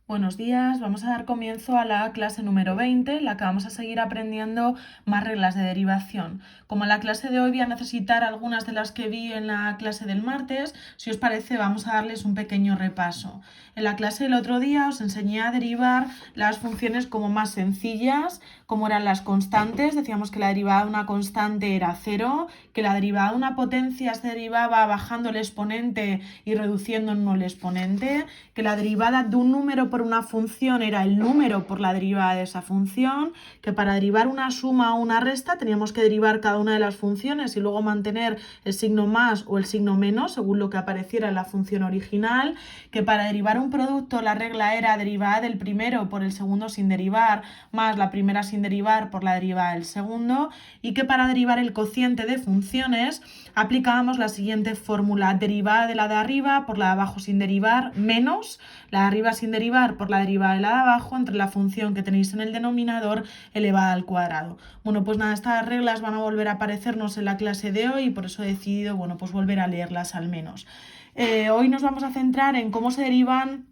Buenos días, vamos a dar comienzo a la clase número 20, en la que vamos a seguir aprendiendo más reglas de derivación. Como en la clase de hoy voy a necesitar algunas de las que vi en la clase del martes, si os parece vamos a darles un pequeño repaso. En la clase del otro día os enseñé a derivar las funciones como más sencillas, como eran las constantes. Decíamos que la derivada de una constante era 0, que la derivada de una potencia se derivaba bajando el exponente y reduciendo en 1 el exponente, que la derivada de un número por una función era el número por la derivada de esa función, que para derivar una suma o una resta teníamos que derivar cada una de las funciones y luego mantener el signo más o el signo menos según lo que apareciera en la función original, que para derivar un producto la regla era derivada del primero por el segundo sin derivar más la primera sin derivar por la derivada del segundo, y que para derivar el cociente de funciones aplicábamos la siguiente fórmula: derivada de la de arriba por la de abajo sin derivar menos la de arriba sin derivar por la derivada de la de abajo entre la función que tenéis en el denominador elevada al cuadrado. Bueno, pues nada, estas reglas van a volver a aparecernos en la clase de hoy y por eso he decidido, bueno, pues volver a leerlas al menos. Hoy nos vamos a centrar en cómo se derivan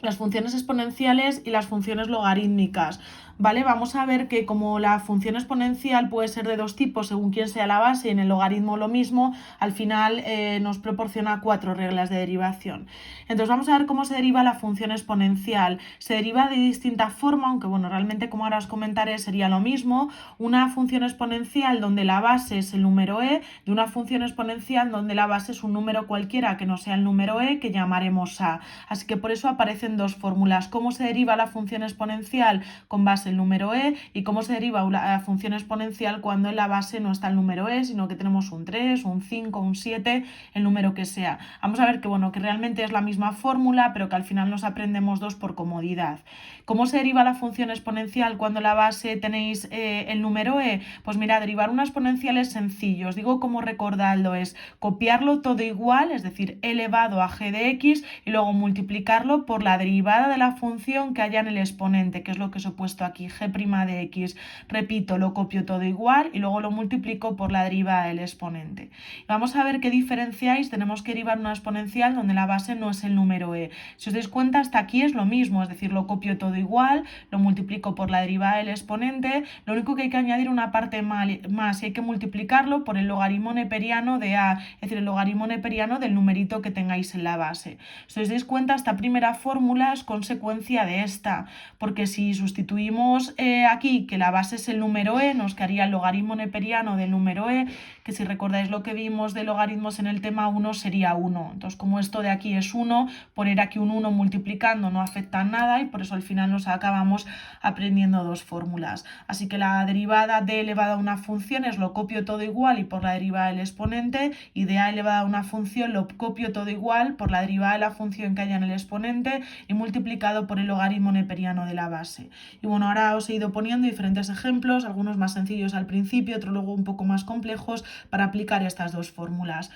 las funciones exponenciales y las funciones logarítmicas. ¿Vale? Vamos a ver que como la función exponencial puede ser de dos tipos según quién sea la base, y en el logaritmo lo mismo, al final nos proporciona 4 reglas de derivación. Entonces vamos a ver cómo se deriva la función exponencial. Se deriva de distinta forma, aunque bueno, realmente como ahora os comentaré sería lo mismo, una función exponencial donde la base es el número e, de una función exponencial donde la base es un número cualquiera que no sea el número e, que llamaremos a. Así que por eso aparecen dos fórmulas: cómo se deriva la función exponencial con base el número e y cómo se deriva la función exponencial cuando en la base no está el número e, sino que tenemos un 3, un 5, un 7, el número que sea. Vamos a ver que bueno, que realmente es la misma fórmula, pero que al final nos aprendemos dos por comodidad. ¿Cómo se deriva la función exponencial cuando en la base tenéis el número e? Pues mira, derivar una exponencial es sencillo. Os digo cómo recordarlo: es copiarlo todo igual, es decir, elevado a g de x, y luego multiplicarlo por la derivada de la función que haya en el exponente, que es lo que os he puesto aquí, g' de x. Repito, lo copio todo igual y luego lo multiplico por la derivada del exponente. Vamos a ver qué diferenciáis. Tenemos que derivar una exponencial donde la base no es el número e. Si os dais cuenta, hasta aquí es lo mismo, es decir, lo copio todo igual, lo multiplico por la derivada del exponente. Lo único que hay que añadir una parte más y hay que multiplicarlo por el logaritmo neperiano de a, es decir, el logaritmo neperiano del numerito que tengáis en la base. Si os dais cuenta, esta primera fórmula es consecuencia de esta, porque si sustituimos aquí que la base es el número e, nos quedaría el logaritmo neperiano del número e, que si recordáis lo que vimos de logaritmos en el tema 1 sería 1. Entonces, como esto de aquí es 1, poner aquí un 1 multiplicando no afecta a nada y por eso al final nos acabamos aprendiendo dos fórmulas. Así que la derivada de elevada a una función es lo copio todo igual y por la derivada del exponente, y de a elevada a una función lo copio todo igual por la derivada de la función que haya en el exponente y multiplicado por el logaritmo neperiano de la base. Y bueno, ahora os he ido poniendo diferentes ejemplos, algunos más sencillos al principio, otros luego un poco más complejos, para aplicar estas dos fórmulas.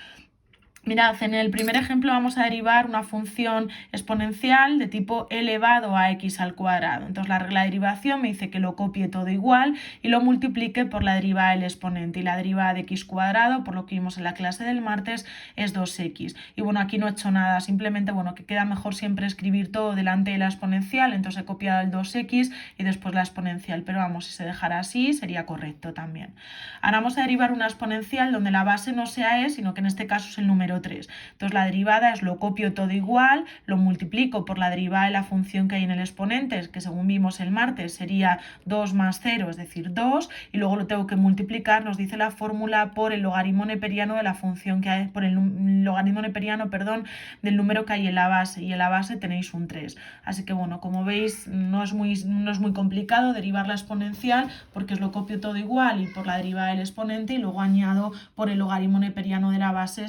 Mirad, en el primer ejemplo vamos a derivar una función exponencial de tipo elevado a x al cuadrado. Entonces la regla de derivación me dice que lo copie todo igual y lo multiplique por la derivada del exponente. Y la derivada de x cuadrado, por lo que vimos en la clase del martes, es 2x. Y bueno, aquí no he hecho nada, simplemente bueno, que queda mejor siempre escribir todo delante de la exponencial. Entonces he copiado el 2x y después la exponencial. Pero vamos, si se dejara así sería correcto también. Ahora vamos a derivar una exponencial donde la base no sea e, sino que en este caso es el número 3. Entonces la derivada es lo copio todo igual, lo multiplico por la derivada de la función que hay en el exponente, que según vimos el martes sería 2 más 0, es decir 2, y luego lo tengo que multiplicar, nos dice la fórmula, por el logaritmo neperiano de la función que hay, por el logaritmo neperiano, perdón, del número que hay en la base, y en la base tenéis un 3. Así que bueno, como veis, no es muy complicado derivar la exponencial, porque os lo copio todo igual y por la derivada del exponente, y luego añado por el logaritmo neperiano de la base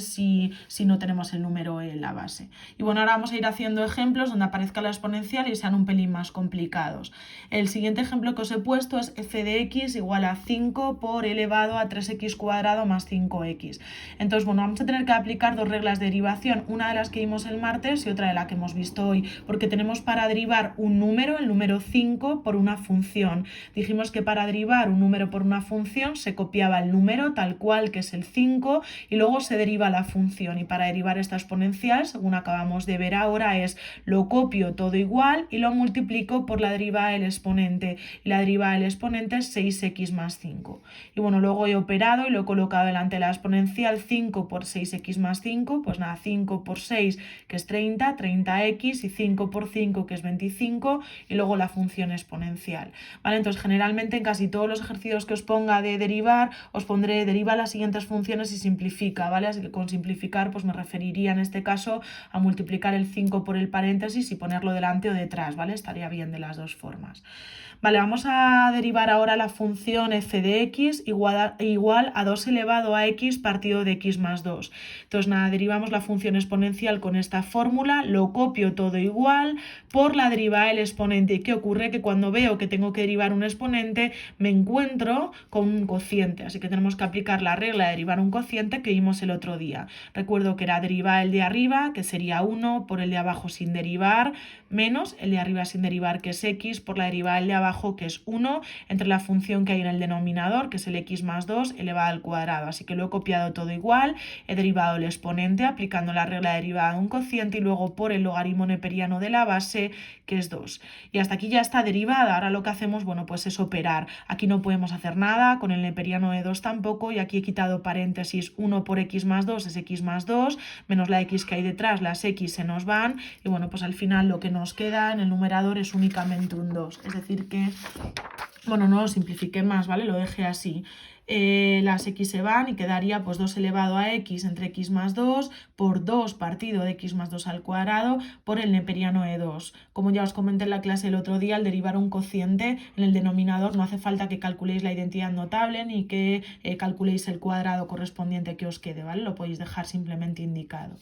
si no tenemos el número e en la base. Y bueno, ahora vamos a ir haciendo ejemplos donde aparezca la exponencial y sean un pelín más complicados. El siguiente ejemplo que os he puesto es f de x igual a 5 por elevado a 3x cuadrado más 5x. Entonces, bueno, vamos a tener que aplicar dos reglas de derivación, una de las que vimos el martes y otra de la que hemos visto hoy, porque tenemos para derivar un número, el número 5, por una función. Dijimos que para derivar un número por una función se copiaba el número tal cual, que es el 5, y luego se deriva la función. función. Y para derivar esta exponencial, según acabamos de ver ahora, es lo copio todo igual y lo multiplico por la derivada del exponente. Y la derivada del exponente es 6x más 5. Y bueno, luego he operado y lo he colocado delante de la exponencial. 5 por 6x más 5, pues nada, 5 por 6 que es 30, 30x, y 5 por 5 que es 25, y luego la función exponencial. ¿Vale? Entonces generalmente en casi todos los ejercicios que os ponga de derivar, os pondré deriva las siguientes funciones y simplifica, ¿vale? Así que con simplificar pues me referiría en este caso a multiplicar el 5 por el paréntesis y ponerlo delante o detrás, ¿vale? Estaría bien de las dos formas. Vale, vamos a derivar ahora la función f de x igual a 2 elevado a x partido de x más 2. Entonces nada, derivamos la función exponencial con esta fórmula, lo copio todo igual por la derivada del exponente. ¿Y qué ocurre? Que cuando veo que tengo que derivar un exponente me encuentro con un cociente, así que tenemos que aplicar la regla de derivar un cociente que vimos el otro día. Recuerdo que era derivar el de arriba, que sería 1, por el de abajo sin derivar, menos el de arriba sin derivar, que es x, por la derivada del de abajo, que es 1, entre la función que hay en el denominador, que es el x más 2 elevado al cuadrado. Así que lo he copiado todo igual, he derivado el exponente aplicando la regla de derivada de un cociente y luego por el logaritmo neperiano de la base, que es 2. Y hasta aquí ya está derivada. Ahora lo que hacemos, bueno, pues es operar. Aquí no podemos hacer nada, con el neperiano de 2 tampoco, y aquí he quitado paréntesis. 1 por x más 2 es x más 2, menos la x que hay detrás, las x se nos van, y bueno, pues al final lo que nos queda en el numerador es únicamente un 2. Es decir que, bueno, no lo simplifiqué más, ¿vale? Lo dejé así. Las x se van y quedaría pues 2 elevado a x entre x más 2 por 2 partido de x más 2 al cuadrado por el neperiano de 2. Como ya os comenté en la clase el otro día, al derivar un cociente en el denominador no hace falta que calculéis la identidad notable ni que calculéis el cuadrado correspondiente que os quede, ¿vale? Lo podéis dejar simplemente indicado.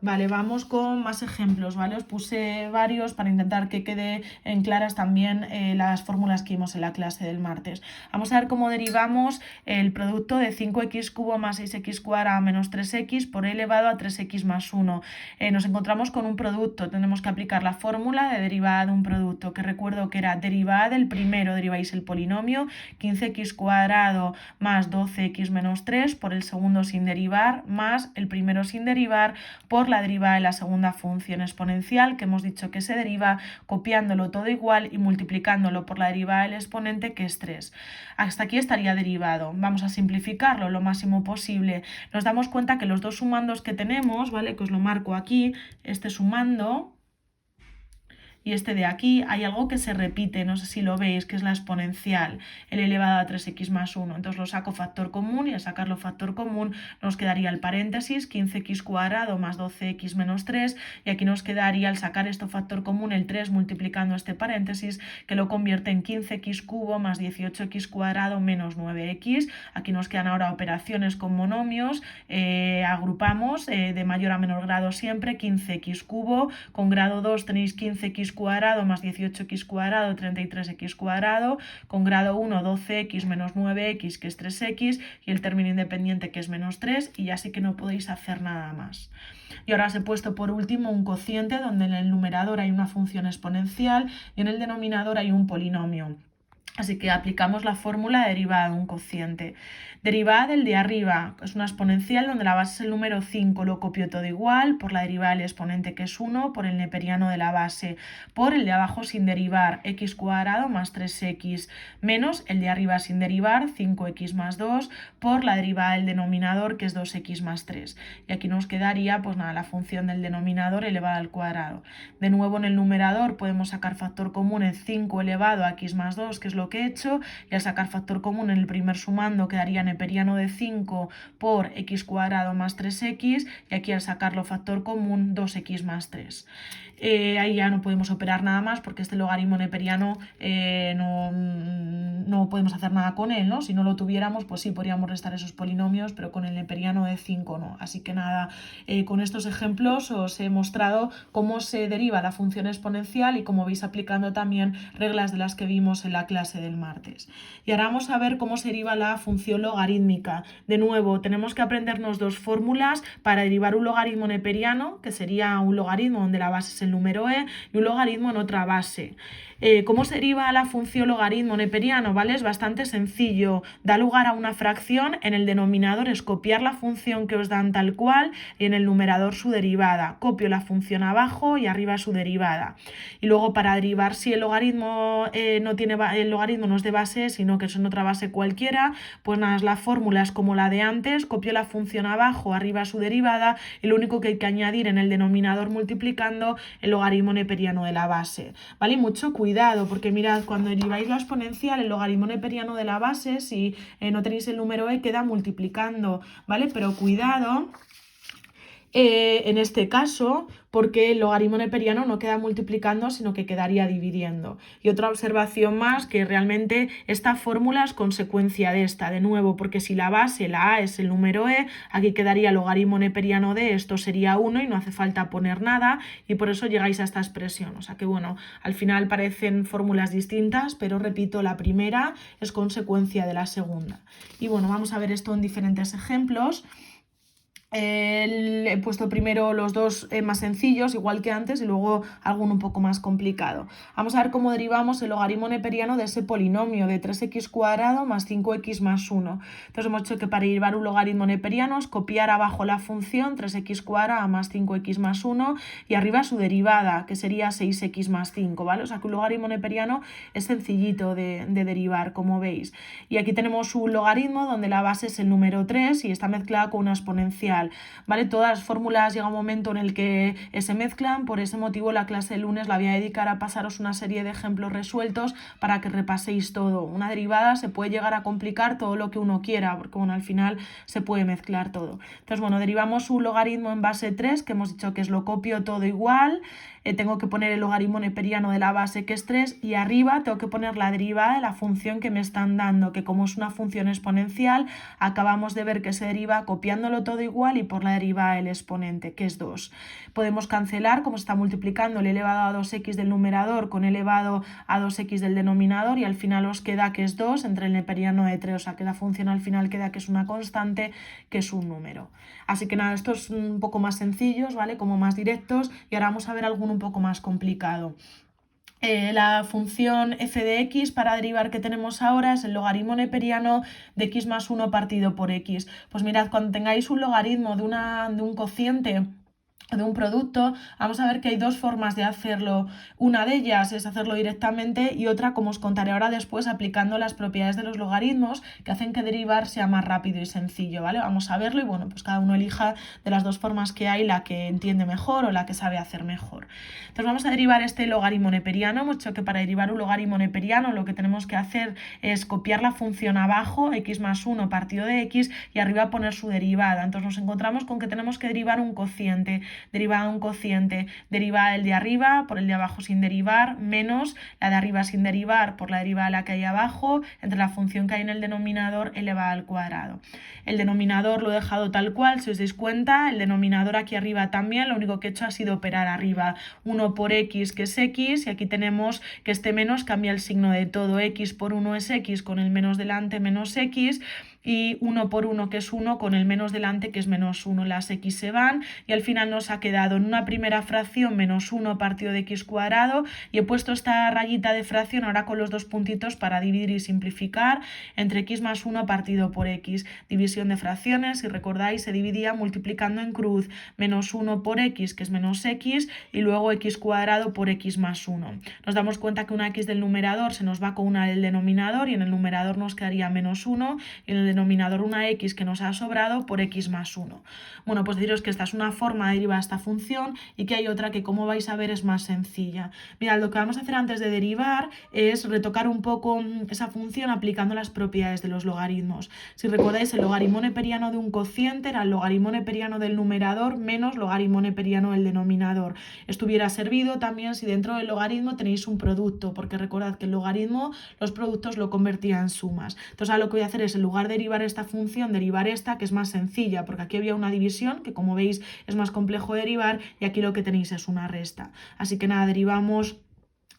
Vale, vamos con más ejemplos, ¿vale? Os puse varios para intentar que quede en claras también las fórmulas que vimos en la clase del martes. Vamos a ver cómo derivamos el producto de 5x cubo más 6x cuadrado menos 3x por e elevado a 3x más 1. Nos encontramos con un producto, tenemos que aplicar la fórmula de derivada de un producto, que recuerdo que era derivada del primero, deriváis el polinomio, 15x cuadrado más 12x menos 3 por el segundo sin derivar, más el primero sin derivar por la derivada de la segunda función exponencial, que hemos dicho que se deriva copiándolo todo igual y multiplicándolo por la derivada del exponente, que es 3. Hasta aquí estaría derivado. Vamos a simplificarlo lo máximo posible. Nos damos cuenta que los dos sumandos que tenemos, ¿vale? Que os lo marco aquí, este sumando y este de aquí, hay algo que se repite, no sé si lo veis, que es la exponencial, el elevado a 3x más 1. Entonces lo saco factor común y al sacarlo factor común nos quedaría el paréntesis 15x cuadrado más 12x menos 3, y aquí nos quedaría al sacar esto factor común el 3 multiplicando este paréntesis, que lo convierte en 15x cubo más 18x cuadrado menos 9x. Aquí nos quedan ahora operaciones con monomios, agrupamos de mayor a menor grado siempre, 15x cubo, con grado 2 tenéis 15x cuadrado más 18x cuadrado, 33x cuadrado, con grado 1 12x menos 9x, que es 3x, y el término independiente, que es menos 3, y ya sí que no podéis hacer nada más. Y ahora os he puesto por último un cociente, donde en el numerador hay una función exponencial y en el denominador hay un polinomio. Así que aplicamos la fórmula de derivada de un cociente. Derivada del de arriba es una exponencial donde la base es el número 5, lo copio todo igual por la derivada del exponente, que es 1, por el neperiano de la base, por el de abajo sin derivar, x cuadrado más 3x, menos el de arriba sin derivar, 5x más 2, por la derivada del denominador, que es 2x más 3. Y aquí nos quedaría pues nada, la función del denominador elevada al cuadrado. De nuevo en el numerador podemos sacar factor común en 5 elevado a x más 2, que es lo que he hecho, y al sacar factor común en el primer sumando quedaría neperiano de 5 por x cuadrado más 3x, y aquí al sacarlo factor común 2x más 3. Ahí ya no podemos operar nada más porque este logaritmo neperiano no podemos hacer nada con él, ¿no? Si no lo tuviéramos, pues sí, podríamos restar esos polinomios, pero con el neperiano de 5 no. Así que nada, con estos ejemplos os he mostrado cómo se deriva la función exponencial y cómo veis aplicando también reglas de las que vimos en la clase del martes. Y ahora vamos a ver cómo se deriva la función logarítmica. De nuevo, tenemos que aprendernos dos fórmulas para derivar un logaritmo neperiano, que sería un logaritmo donde la base es el el número e y un logaritmo en otra base. ¿Cómo se deriva la función logaritmo neperiano? ¿Vale? Es bastante sencillo. Da lugar a una fracción, en el denominador es copiar la función que os dan tal cual y en el numerador su derivada. Copio la función abajo y arriba su derivada. Y luego para derivar si el logaritmo el logaritmo no es de base, sino que es en otra base cualquiera, pues nada, la fórmula es como la de antes, copio la función abajo, arriba su derivada y lo único que hay que añadir en el denominador multiplicando el logaritmo neperiano de la base. ¿Vale? Y mucho cuidado, porque mirad, cuando deriváis la exponencial, el logaritmo neperiano de la base, si no tenéis el número e, queda multiplicando, ¿vale? Pero cuidado en este caso, porque el logaritmo neperiano no queda multiplicando, sino que quedaría dividiendo. Y otra observación más, que realmente esta fórmula es consecuencia de esta, de nuevo, porque si la base, la a, es el número e, aquí quedaría logaritmo neperiano de esto sería 1 y no hace falta poner nada, y por eso llegáis a esta expresión. O sea que bueno, al final parecen fórmulas distintas, pero repito, la primera es consecuencia de la segunda. Y bueno, vamos a ver esto en diferentes ejemplos. He puesto primero los dos más sencillos, igual que antes, y luego alguno un poco más complicado. Vamos a ver cómo derivamos el logaritmo neperiano de ese polinomio de 3x² más 5x más 1. Entonces hemos hecho que para derivar un logaritmo neperiano es copiar abajo la función 3x² más 5x más 1 y arriba su derivada, que sería 6x más 5, ¿vale? O sea que un logaritmo neperiano es sencillito de derivar, como veis. Y aquí tenemos un logaritmo donde la base es el número 3 y está mezclada con una exponencial. ¿Vale? Todas las fórmulas llega un momento en el que se mezclan, por ese motivo la clase de lunes la voy a dedicar a pasaros una serie de ejemplos resueltos para que repaséis todo. Una derivada se puede llegar a complicar todo lo que uno quiera, porque bueno, al final se puede mezclar todo. Entonces bueno, derivamos un logaritmo en base 3, que hemos dicho que es lo copio todo igual. Tengo que poner el logaritmo neperiano de la base, que es 3, y arriba tengo que poner la derivada de la función que me están dando, que como es una función exponencial, acabamos de ver que se deriva copiándolo todo igual y por la derivada del exponente, que es 2. Podemos cancelar, como se está multiplicando el elevado a 2x del numerador con el elevado a 2x del denominador, y al final os queda que es 2 entre el neperiano de 3, o sea que la función al final queda que es una constante, que es un número. Así que nada, estos un poco más sencillos, ¿vale? Como más directos, y ahora vamos a ver alguno un poco más complicado. La función f de x para derivar que tenemos ahora es el logaritmo neperiano de x más 1 partido por x. Pues mirad, cuando tengáis un logaritmo de un cociente de un producto, vamos a ver que hay dos formas de hacerlo. Una de ellas es hacerlo directamente y otra, como os contaré ahora después, aplicando las propiedades de los logaritmos que hacen que derivar sea más rápido y sencillo, ¿vale? Vamos a verlo y bueno, pues cada uno elija de las dos formas que hay la que entiende mejor o la que sabe hacer mejor. Entonces vamos a derivar este logaritmo neperiano. Hemos dicho que para derivar un logaritmo neperiano lo que tenemos que hacer es copiar la función abajo, x más 1 partido de x, y arriba poner su derivada. Entonces nos encontramos con que tenemos que derivar un cociente. Derivada un cociente, deriva el de arriba por el de abajo sin derivar, menos la de arriba sin derivar por la derivada de la que hay abajo, entre la función que hay en el denominador elevada al cuadrado. El denominador lo he dejado tal cual, si os dais cuenta, el denominador aquí arriba también, lo único que he hecho ha sido operar arriba 1 por x, que es x, y aquí tenemos que este menos cambia el signo de todo, x por 1 es x, con el menos delante menos x, y 1 por 1 que es 1 con el menos delante que es menos 1, las x se van y al final nos ha quedado en una primera fracción menos 1 partido de x cuadrado, y he puesto esta rayita de fracción ahora con los dos puntitos para dividir y simplificar entre x más 1 partido por x. División de fracciones, si recordáis, se dividía multiplicando en cruz, menos 1 por x, que es menos x, y luego x cuadrado por x más 1. Nos damos cuenta que una x del numerador se nos va con una del denominador y en el numerador nos quedaría menos 1 y en el denominador una x que nos ha sobrado por x más 1. Bueno, pues deciros que esta es una forma de derivar esta función y que hay otra que, como vais a ver, es más sencilla. Mirad, lo que vamos a hacer antes de derivar es retocar un poco esa función aplicando las propiedades de los logaritmos. Si recordáis, el logaritmo neperiano de un cociente era el logaritmo neperiano del numerador menos logaritmo neperiano del denominador. Esto hubiera servido también si dentro del logaritmo tenéis un producto, porque recordad que el logaritmo los productos lo convertía en sumas. Entonces ahora lo que voy a hacer es, en lugar de derivar esta función, derivar esta, que es más sencilla, porque aquí había una división que, como veis, es más complejo de derivar, y aquí lo que tenéis es una resta. Así que nada, derivamos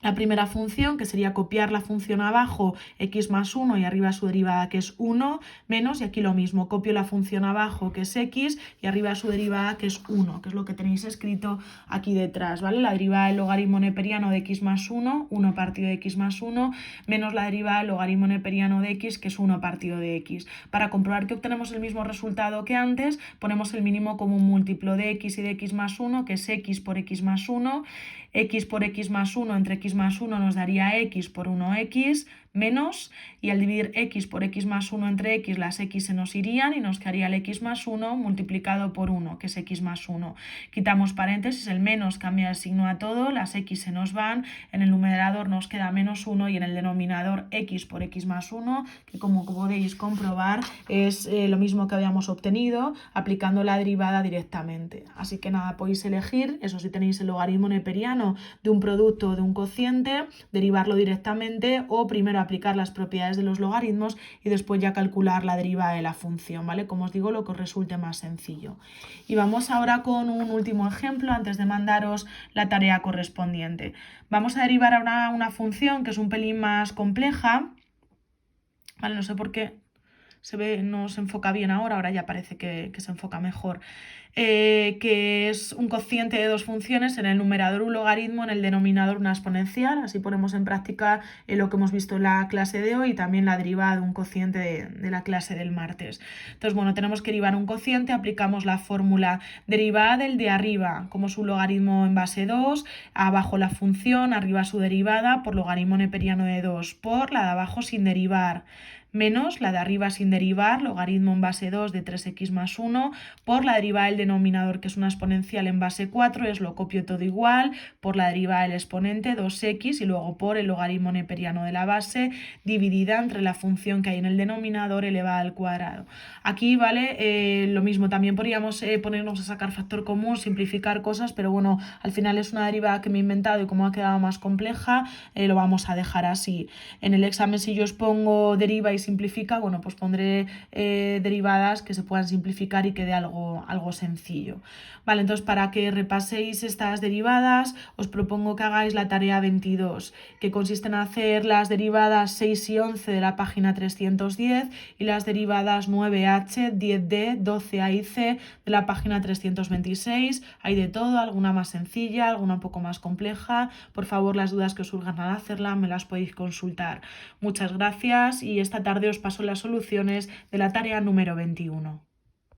la primera función, que sería copiar la función abajo, x más 1 y arriba su derivada, que es 1, menos, y aquí lo mismo, copio la función abajo, que es x, y arriba su derivada, que es 1, que es lo que tenéis escrito aquí detrás, ¿vale? La derivada del logaritmo neperiano de x más 1, 1 partido de x más 1, menos la derivada del logaritmo neperiano de x, que es 1 partido de x. Para comprobar que obtenemos el mismo resultado que antes, ponemos el mínimo común múltiplo de x y de x más 1, que es x por x más 1, x por x más 1 entre x más 1 nos daría x por 1x menos, y al dividir x por x más 1 entre x, las x se nos irían y nos quedaría el x más 1 multiplicado por 1, que es x más 1. Quitamos paréntesis, el menos cambia el signo a todo, las x se nos van, en el numerador nos queda menos 1 y en el denominador x por x más 1, que como podéis comprobar es lo mismo que habíamos obtenido aplicando la derivada directamente. Así que nada, podéis elegir, eso si tenéis el logaritmo neperiano de un producto o de un cociente, derivarlo directamente o primero aplicar las propiedades de los logaritmos y después ya calcular la derivada de la función, ¿vale? Como os digo, lo que os resulte más sencillo. Y vamos ahora con un último ejemplo antes de mandaros la tarea correspondiente. Vamos a derivar ahora una función que es un pelín más compleja, ¿vale? No sé por qué no se enfoca bien ahora ya parece que se enfoca mejor. Que es un cociente de dos funciones, en el numerador un logaritmo, en el denominador una exponencial. Así ponemos en práctica lo que hemos visto en la clase de hoy y también la derivada de un cociente de la clase del martes. Entonces, bueno, tenemos que derivar un cociente, aplicamos la fórmula derivada del de arriba, como es un logaritmo en base 2, abajo la función, arriba su derivada, por logaritmo neperiano de 2, por la de abajo sin derivar, menos la de arriba sin derivar, logaritmo en base 2 de 3x más 1, por la derivada del denominador, que es una exponencial en base 4, es lo copio todo igual, por la derivada del exponente 2x y luego por el logaritmo neperiano de la base dividida entre la función que hay en el denominador elevada al cuadrado. Aquí, ¿vale? Lo mismo, también podríamos ponernos a sacar factor común, simplificar cosas, pero bueno, al final es una derivada que me he inventado y como ha quedado más compleja, lo vamos a dejar así. En el examen, si yo os pongo deriva y simplifica, bueno, pues pondré derivadas que se puedan simplificar y quede algo sencillo. Vale, entonces para que repaséis estas derivadas, os propongo que hagáis la tarea 22, que consiste en hacer las derivadas 6 y 11 de la página 310 y las derivadas 9h, 10d, 12a y c de la página 326. Hay de todo, alguna más sencilla, alguna un poco más compleja. Por favor, las dudas que os surjan al hacerla me las podéis consultar. Muchas gracias y esta tarde os paso las soluciones de la tarea número 21.